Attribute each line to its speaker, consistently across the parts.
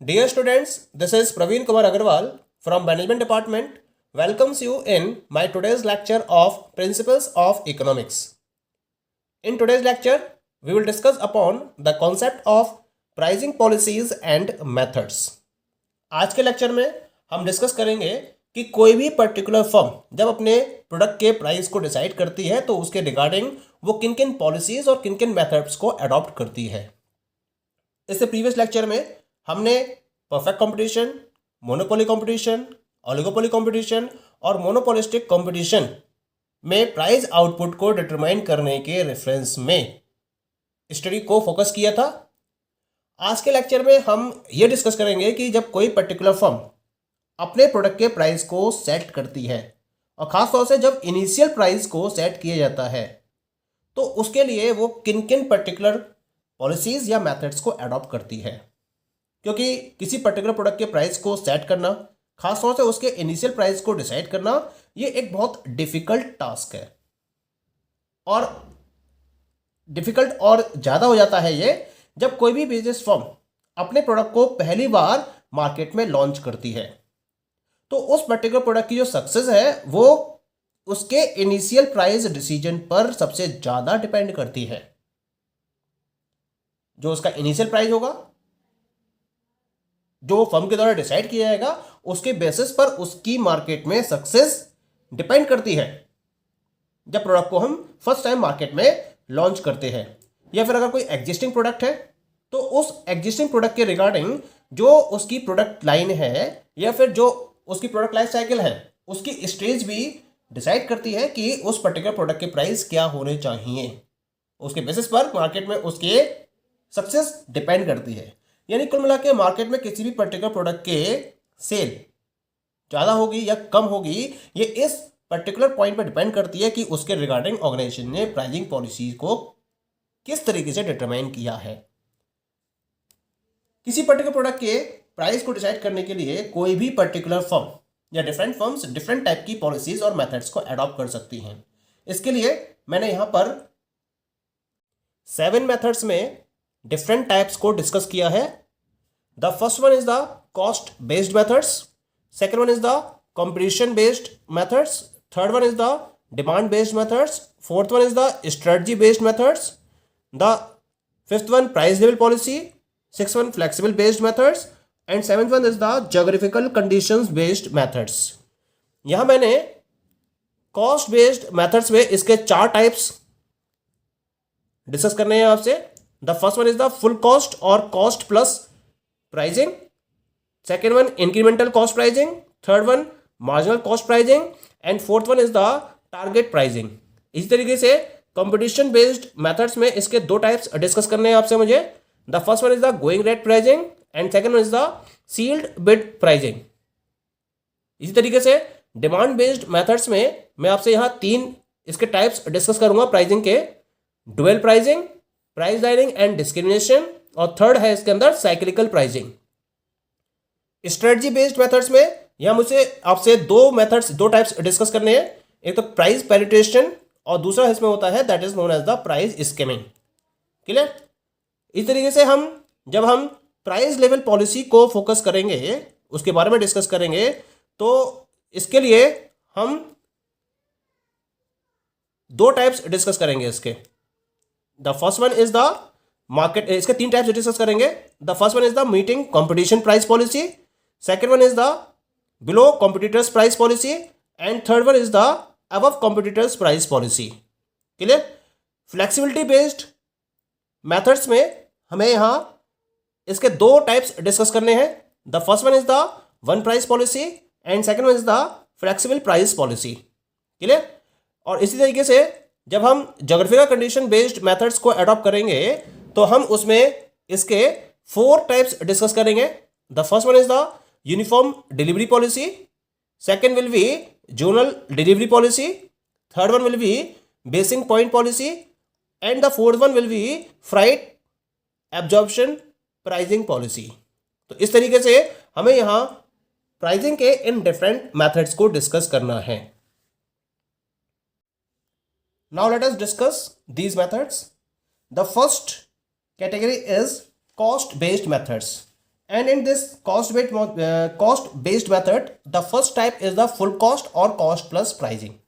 Speaker 1: Dear students, this is Praveen Kumar Agarwal from Management Department. Welcomes you in my today's lecture of Principles of Economics. In today's lecture, we will discuss upon the concept of pricing policies and methods. आज के lecture में हम discuss करेंगे कि कोई भी particular firm जब अपने प्रोडक्ट के प्राइस को डिसाइड करती है तो उसके रिगार्डिंग वो किन किन पॉलिसीज और किन किन मेथड्स को अडॉप्ट करती है। इससे प्रीवियस लेक्चर में हमने perfect competition, monopoly competition, oligopoly competition और मोनोपोलिस्टिक कंपटीशन में प्राइस आउटपुट को डिटरमाइन करने के रेफरेंस में स्टडी को फोकस किया था। आज के लेक्चर में हम ये डिस्कस करेंगे कि जब कोई पर्टिकुलर फर्म अपने प्रोडक्ट के प्राइस को सेट करती है और ख़ास तौर से जब इनिशियल प्राइस को सेट किया जाता है तो उसके लिए वो किन किन पर्टिकुलर पॉलिसीज़ या मेथड्स को अडॉप्ट करती है, क्योंकि किसी पर्टिकुलर प्रोडक्ट के प्राइस को सेट करना, खास तौर से उसके इनिशियल प्राइस को डिसाइड करना, ये एक बहुत डिफ़िकल्ट टास्क है और डिफ़िकल्ट और ज़्यादा हो जाता है ये जब कोई भी बिजनेस फर्म अपने प्रोडक्ट को पहली बार मार्केट में लॉन्च करती है। तो उस पर्टिकुलर प्रोडक्ट की जो सक्सेस है वो उसके इनिशियल प्राइस डिसीजन पर सबसे ज़्यादा डिपेंड करती है। जो उसका इनिशियल प्राइस होगा, जो फर्म के द्वारा डिसाइड किया जाएगा, उसके बेसिस पर उसकी मार्केट में सक्सेस डिपेंड करती है जब प्रोडक्ट को हम फर्स्ट टाइम मार्केट में लॉन्च करते हैं। या फिर अगर कोई एग्जिस्टिंग प्रोडक्ट है तो उस एग्जिस्टिंग प्रोडक्ट के रिगार्डिंग जो उसकी प्रोडक्ट लाइन है या फिर जो उसकी प्रोडक्ट लाइफ साइकिल है उसकी स्टेज भी डिसाइड करती है कि उस पर्टिकुलर प्रोडक्ट के प्राइस क्या होने चाहिए। उसके बेसिस पर मार्केट में उसके सक्सेस डिपेंड करती है। यानी कुल मिला के मार्केट में किसी भी पर्टिकुलर प्रोडक्ट के सेल ज़्यादा होगी या कम होगी, ये इस पर्टिकुलर पॉइंट पर डिपेंड करती है कि उसके रिगार्डिंग ऑर्गेनाइजेशन ने प्राइसिंग पॉलिसी को किस तरीके से डिटरमाइन किया है। किसी पर्टिकुलर प्रोडक्ट के प्राइस को डिसाइड करने के लिए कोई भी पर्टिकुलर फर्म या डिफरेंट फर्म्स डिफरेंट टाइप की पॉलिसीज और मेथड्स को अडॉप्ट कर सकती हैं। इसके लिए मैंने यहाँ पर 7 मेथड्स में डिफरेंट टाइप्स को डिस्कस किया है। The first one is the cost based methods, second one is the competition based methods, third one is the demand based methods, fourth one is the strategy based methods, the fifth one price level policy, six one flexible based methods and seventh one is the geographical conditions based methods. यहां मैंने cost based methods में इसके 4 types discuss करने हैं आपसे। The first one is the full cost और cost plus pricing, second one incremental cost pricing, third one marginal cost pricing and fourth one is the target pricing. इसी तरीके से competition based methods में इसके 2 types discuss करने हैं आपसे मुझे। The first one is the going rate pricing and second one is the sealed bid pricing. इसी तरीके से डिमांड बेस्ड मेथड्स में मैं आपसे यहाँ 3 इसके टाइप्स डिस्कस करूंगा प्राइसिंग के, dual pricing, price lining and discrimination और थर्ड है इसके अंदर cyclical pricing. Strategy based methods में यहाँ मुझे आपसे 2 टाइप्स डिस्कस करने हैं। एक तो प्राइस पेनिट्रेशन और दूसरा इसमें होता है that is known as the price skimming. Clear? इस तरीके से जब हम प्राइस लेवल पॉलिसी को फोकस करेंगे, उसके बारे में डिस्कस करेंगे, तो इसके लिए हम 2 टाइप्स डिस्कस करेंगे इसके। The first one is the market, इसके 3 टाइप्स डिस्कस करेंगे। The first one is the meeting competition price policy, second one is the below competitors price policy and third one is the above competitors price policy. Clear? Flexibility based methods में हमें यहाँ इसके 2 types discuss करने हैं। The first one is the one price policy and second one is the flexible price policy. Clear? और इसी तरीके से जब हम ज्योग्राफिकल कंडीशन बेस्ड मेथड्स को अडॉप्ट करेंगे तो हम उसमें इसके 4 टाइप्स डिस्कस करेंगे। The first one is the uniform delivery policy, second will be zonal delivery policy, third one will be basic point policy and the fourth one will be freight absorption pricing policy. तो इस तरीके से हमें यहाँ pricing के इन different methods को discuss करना है। Now let us discuss these methods. The first category is cost based methods. And in this cost based method, the first type is the full cost or cost plus pricing.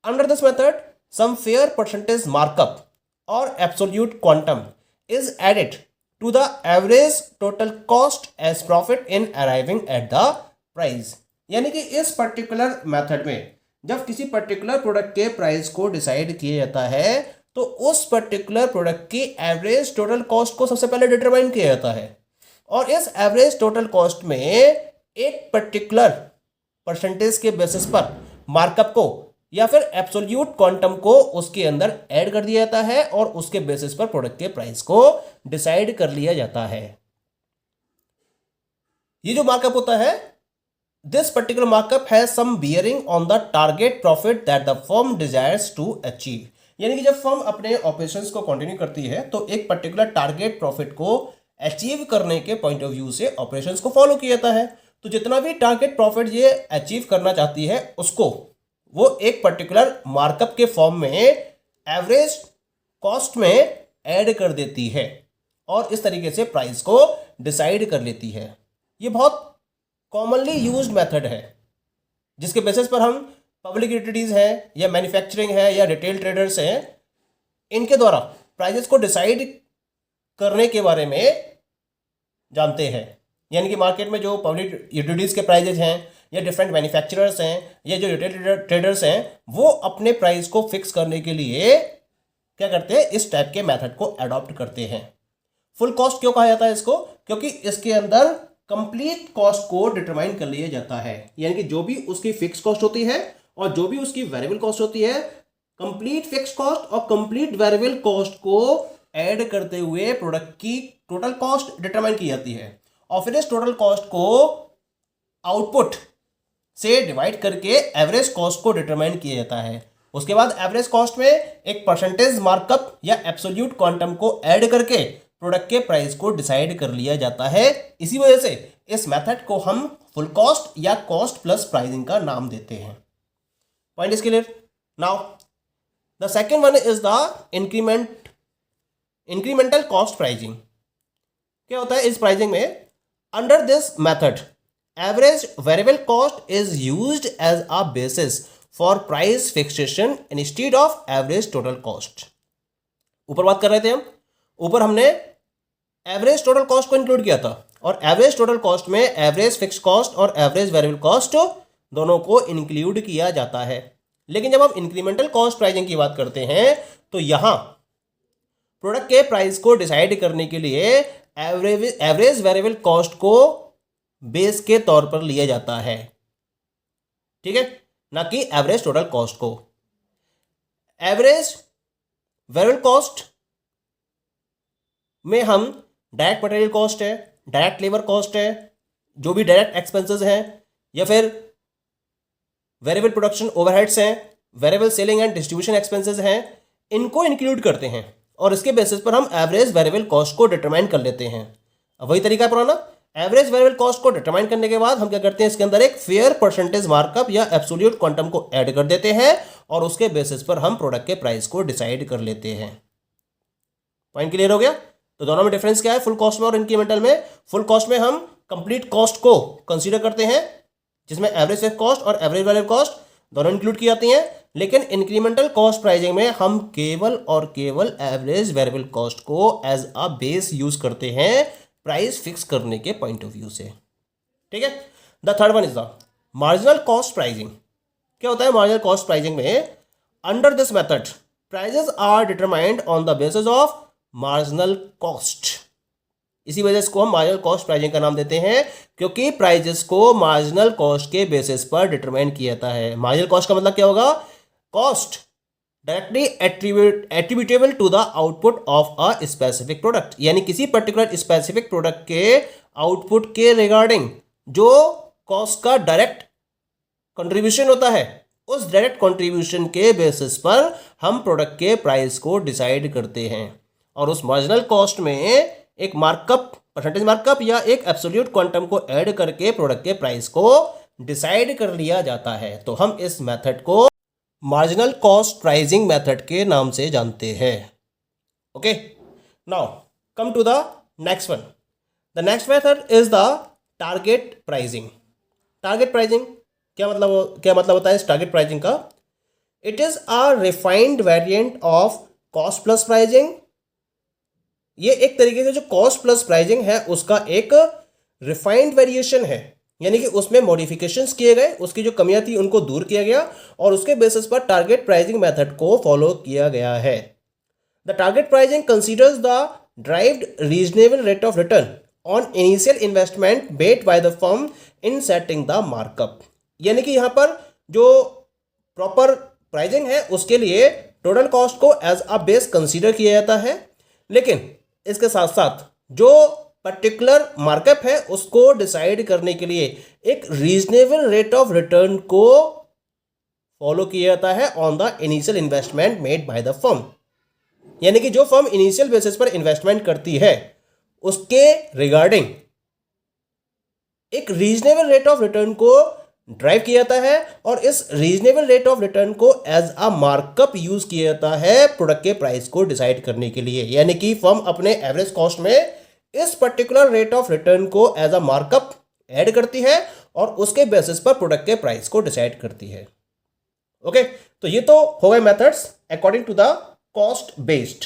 Speaker 1: Under this method, some fair percentage markup or absolute quantum is added to the average total cost as profit in arriving at the price. यानी कि इस particular method में जब किसी particular product के price को decide किया जाता है तो उस पर्टिकुलर प्रोडक्ट की एवरेज टोटल कॉस्ट को सबसे पहले डिटरमाइन किया जाता है और इस एवरेज टोटल कॉस्ट में एक पर्टिकुलर परसेंटेज के बेसिस पर मार्कअप को या फिर एब्सोल्यूट क्वांटम को उसके अंदर ऐड कर दिया जाता है और उसके बेसिस पर प्रोडक्ट के प्राइस को डिसाइड कर लिया जाता है। ये जो मार्कअप होता है, this particular markup has some bearing on the target profit that the firm desires to achieve. यानी कि जब फर्म अपने ऑपरेशंस को कंटिन्यू करती है तो एक पर्टिकुलर टारगेट प्रॉफिट को अचीव करने के पॉइंट ऑफ व्यू से ऑपरेशंस को फॉलो किया जाता है। तो जितना भी टारगेट प्रॉफिट ये अचीव करना चाहती है उसको वो एक पर्टिकुलर मार्कअप के फॉर्म में एवरेज कॉस्ट में ऐड कर देती है और इस तरीके से प्राइस को डिसाइड कर लेती है। ये बहुत कॉमनली यूज्ड मेथड है जिसके बेसिस पर हम पब्लिक यूटिलिटीज हैं या मैन्युफैक्चरिंग है या रिटेल ट्रेडर्स हैं, इनके द्वारा प्राइजेस को डिसाइड करने के बारे में जानते हैं। यानी कि मार्केट में जो पब्लिक यूटिलिटीज के प्राइजेज हैं या डिफरेंट मैन्युफैक्चरर्स हैं या जो रिटेल ट्रेडर्स हैं वो अपने प्राइस को फिक्स करने के लिए क्या करते हैं, इस टाइप के मेथड को अडॉप्ट करते हैं। फुल कॉस्ट क्यों कहा जाता है इसको? क्योंकि इसके अंदर कंप्लीट कॉस्ट को डिटरमाइन कर लिया जाता है। यानी कि जो भी उसकी फिक्स कॉस्ट होती है और जो भी उसकी वेरिएबल कॉस्ट होती है, कंप्लीट फिक्स कॉस्ट और कंप्लीट वेरिएबल कॉस्ट को ऐड करते हुए प्रोडक्ट की टोटल कॉस्ट डिटरमाइन की जाती है और फिर इस टोटल कॉस्ट को आउटपुट से डिवाइड करके एवरेज कॉस्ट को डिटरमाइन किया जाता है। उसके बाद एवरेज कॉस्ट में एक परसेंटेज मार्कअप या एब्सोल्यूट क्वांटम को ऐड करके प्रोडक्ट के प्राइस को डिसाइड कर लिया जाता है। इसी वजह से इस मेथड को हम फुल कॉस्ट या कॉस्ट प्लस प्राइसिंग का नाम देते हैं। Point is clear? Now the second one is the incremental cost pricing. क्या होता है इस प्राइसिंग में? Under this method average variable cost is used as a basis for price fixation instead of average total cost। ऊपर बात कर रहे थे हम, ऊपर हमने एवरेज टोटल कॉस्ट को इंक्लूड किया था और एवरेज टोटल कॉस्ट में एवरेज फिक्स कॉस्ट और एवरेज वेरिएबल कॉस्ट दोनों को इंक्लूड किया जाता है। लेकिन जब हम इंक्रीमेंटल कॉस्ट प्राइसिंग की बात करते हैं तो यहां प्रोडक्ट के प्राइस को डिसाइड करने के लिए एवरेज वेरिएबल कॉस्ट को बेस के तौर पर लिया जाता है, ठीक है, ना कि एवरेज टोटल कॉस्ट को। एवरेज वेरिएबल कॉस्ट में हम डायरेक्ट मटेरियल कॉस्ट है, डायरेक्ट लेबर कॉस्ट है, जो भी डायरेक्ट एक्सपेंसेस हैं या फिर वेरिएबल प्रोडक्शन ओवरहेड्स हैं, variable selling and distribution expenses हैं, इनको इंक्लूड करते हैं और इसके बेसिस पर हम एवरेज वेरिएबल कॉस्ट को डिटरमाइन कर लेते हैं। अब वही तरीका पुराना, एवरेज वेरिएबल कॉस्ट को डिटरमाइन करने के बाद हम क्या करते हैं, इसके अंदर एक फेयर परसेंटेज मार्कअप या एब्सोल्यूट क्वांटम को ऐड कर देते हैं और उसके बेसिस पर हम प्रोडक्ट के प्राइस को डिसाइड कर लेते हैं। पॉइंट क्लियर हो गया? तो दोनों में डिफरेंस क्या है, फुल कॉस्ट में और इंक्रीमेंटल में? फुल कॉस्ट में हम कंप्लीट कॉस्ट को कंसीडर करते हैं जिसमें एवरेज फिक्स कॉस्ट और एवरेज वेरिएबल कॉस्ट दोनों इंक्लूड की जाती हैं। लेकिन इंक्रीमेंटल कॉस्ट प्राइसिंग में हम केवल और केवल एवरेज वेरिएबल कॉस्ट को एज अ बेस यूज करते हैं प्राइस फिक्स करने के पॉइंट ऑफ व्यू से, ठीक है। The third one is the marginal cost pricing. क्या होता है मार्जिनल कॉस्ट प्राइसिंग में? Under this method prices are determined on the basis of marginal cost. इसी वजह से इसको हम मार्जिनल कॉस्ट प्राइसिंग का नाम देते हैं क्योंकि प्राइजेस को मार्जिनल कॉस्ट के बेसिस पर डिटरमाइन किया जाता है। मार्जिनल कॉस्ट का मतलब क्या होगा? Cost directly attributable to the output of a specific product, यानी किसी पर्टिकुलर स्पेसिफिक प्रोडक्ट के आउटपुट के रिगार्डिंग जो कॉस्ट का डायरेक्ट कंट्रीब्यूशन होता है, उस डायरेक्ट कंट्रीब्यूशन के बेसिस पर हम प्रोडक्ट के प्राइस को डिसाइड करते हैं और उस मार्जिनल कॉस्ट में एक मार्कअप, परसेंटेज मार्कअप या एक एब्सोल्यूट क्वांटम को ऐड करके प्रोडक्ट के प्राइस को डिसाइड कर लिया जाता है। तो हम इस मेथड को मार्जिनल कॉस्ट प्राइसिंग मेथड के नाम से जानते हैं। Okay, now come to the next one, the next method is the target pricing. Target pricing क्या मतलब होता है इस टारगेट प्राइजिंग का? It is a refined variant of cost plus pricing. ये एक तरीके से जो कॉस्ट प्लस प्राइजिंग है उसका एक रिफाइंड वेरिएशन है, यानी कि उसमें मॉडिफिकेशंस किए गए, उसकी जो कमियां थी उनको दूर किया गया और उसके बेसिस पर टारगेट प्राइजिंग मेथड को फॉलो किया गया है। The target pricing considers the derived reasonable rate of return on initial investment made by the firm in setting the markup. यानी कि यहाँ पर जो प्रॉपर प्राइजिंग है उसके लिए टोटल कॉस्ट को एज अ बेस कंसीडर किया जाता है, लेकिन इसके साथ साथ जो पर्टिकुलर मार्कअप है उसको डिसाइड करने के लिए एक रीजनेबल रेट ऑफ रिटर्न को फॉलो किया जाता है on the initial investment made by the firm. यानी कि जो फर्म इनिशियल बेसिस पर इन्वेस्टमेंट करती है उसके रिगार्डिंग एक रीजनेबल रेट ऑफ रिटर्न को ड्राइव किया जाता है और इस रीजनेबल रेट ऑफ रिटर्न को एज अ मार्कअप यूज किया जाता है प्रोडक्ट के प्राइस को डिसाइड करने के लिए। यानी कि फर्म अपने एवरेज कॉस्ट में इस पर्टिकुलर रेट ऑफ रिटर्न को एज अ मार्कअप ऐड करती है और उसके बेसिस पर प्रोडक्ट के प्राइस को डिसाइड करती है। ओके, तो ये तो हो गए methods according to the cost based.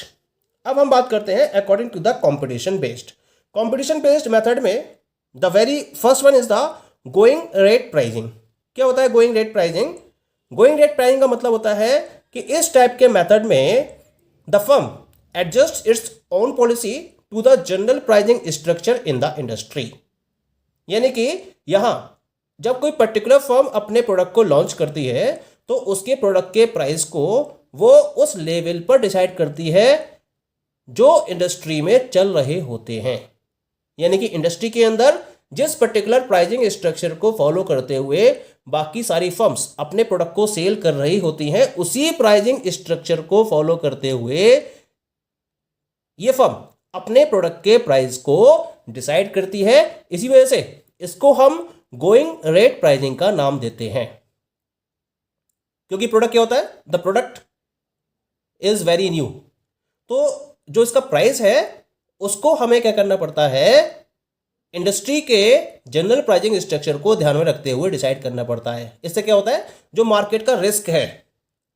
Speaker 1: अब हम बात करते हैं according to the competition based. Competition based method में the very first one is the going rate pricing. क्या होता है going rate pricing? Going rate pricing का मतलब होता है कि इस टाइप के मेथड में the firm adjust its own policy to the general pricing structure in the industry. यानी कि यहां जब कोई पर्टिकुलर फर्म अपने प्रोडक्ट को लॉन्च करती है तो उसके प्रोडक्ट के प्राइस को वो उस लेवल पर डिसाइड करती है जो इंडस्ट्री में चल रहे होते हैं। यानी कि इंडस्ट्री के अंदर जिस पर्टिकुलर प्राइजिंग स्ट्रक्चर को फॉलो करते हुए बाकी सारी फर्म्स अपने प्रोडक्ट को सेल कर रही होती हैं, उसी प्राइजिंग स्ट्रक्चर को फॉलो करते हुए ये फर्म अपने प्रोडक्ट के प्राइस को डिसाइड करती है। इसी वजह से इसको हम गोइंग रेट प्राइजिंग का नाम देते हैं, क्योंकि प्रोडक्ट क्या होता है? The product is very new, तो जो इसका प्राइस है उसको हमें क्या करना पड़ता है? इंडस्ट्री के जनरल प्राइजिंग स्ट्रक्चर को ध्यान में रखते हुए डिसाइड करना पड़ता है। इससे क्या होता है? जो मार्केट का रिस्क है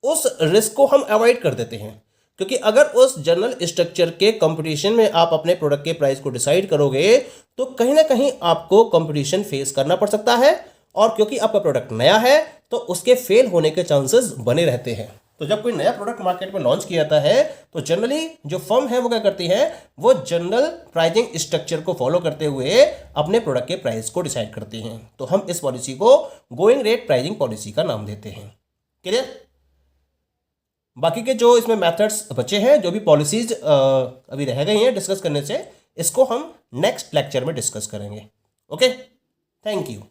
Speaker 1: उस रिस्क को हम अवॉइड कर देते हैं, क्योंकि अगर उस जनरल स्ट्रक्चर के कंपटीशन में आप अपने प्रोडक्ट के प्राइस को डिसाइड करोगे तो कहीं ना कहीं आपको कंपटीशन फेस करना पड़ सकता है, और क्योंकि आपका प्रोडक्ट नया है तो उसके फेल होने के चांसेस बने रहते हैं। तो जब कोई नया प्रोडक्ट मार्केट में लॉन्च किया जाता है तो जनरली जो फर्म है वो क्या करती है? वो जनरल प्राइजिंग स्ट्रक्चर को फॉलो करते हुए अपने प्रोडक्ट के प्राइस को डिसाइड करती हैं। तो हम इस पॉलिसी को गोइंग रेट प्राइजिंग पॉलिसी का नाम देते हैं। क्लियर? बाकी के जो इसमें मेथड्स बचे हैं, जो भी पॉलिसीज अभी रह गई हैं डिस्कस करने से, इसको हम नेक्स्ट लेक्चर में डिस्कस करेंगे। Okay, thank you.